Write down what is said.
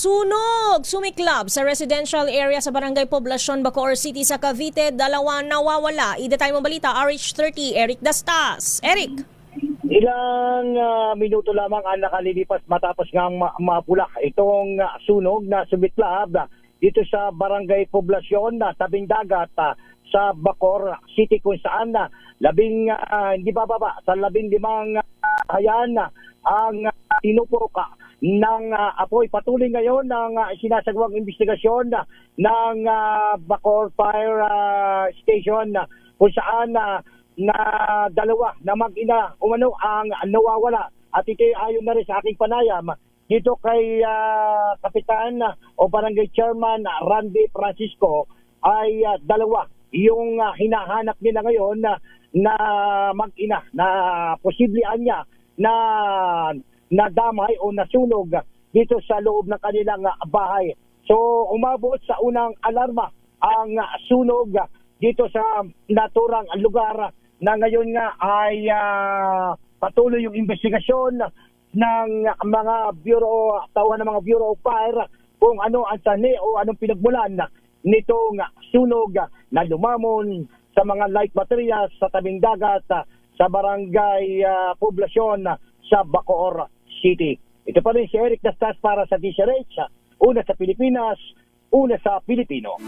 Sunog! Sumiklab sa residential area sa Barangay Poblacion, Bacoor City sa Cavite. Dalawa nawawala. Ida tayo balita, RH30, Eric Dastas. Eric! Ilang minuto lamang ang nakalilipas matapos ngang mapulak itong sunog na sumiklab dito sa Barangay Poblacion na tabing dagat sa Bacoor City, kung saan hindi bababa sa 15 hayan ang tinupok ng apoy. Patuloy ngayon ng sinasagawang investigasyon ng Bacoor Fire Station kung saan na dalawa na mag-ina umano ang nawawala. At ito ayon na rin sa aking panayam dito kay Kapitan o Barangay Chairman Randy Francisco ay dalawa yung hinahanap nila ngayon na mag-ina na posibleng niya na nadamay o nasunog dito sa loob ng kanilang bahay. So umabot sa unang alarma ang sunog dito sa naturang lugar na ngayon nga ay patuloy yung investigasyon ng mga tawhan ng mga Bureau of Fire kung ano ang sanhi o anong pinagmulan nitong sunog na lumamon sa mga light materials sa tabing dagat sa Barangay Poblacion sa Bacoor City. Ito pa rin si Eric Dastas para sa DZRH, una sa Pilipinas, una sa Pilipino.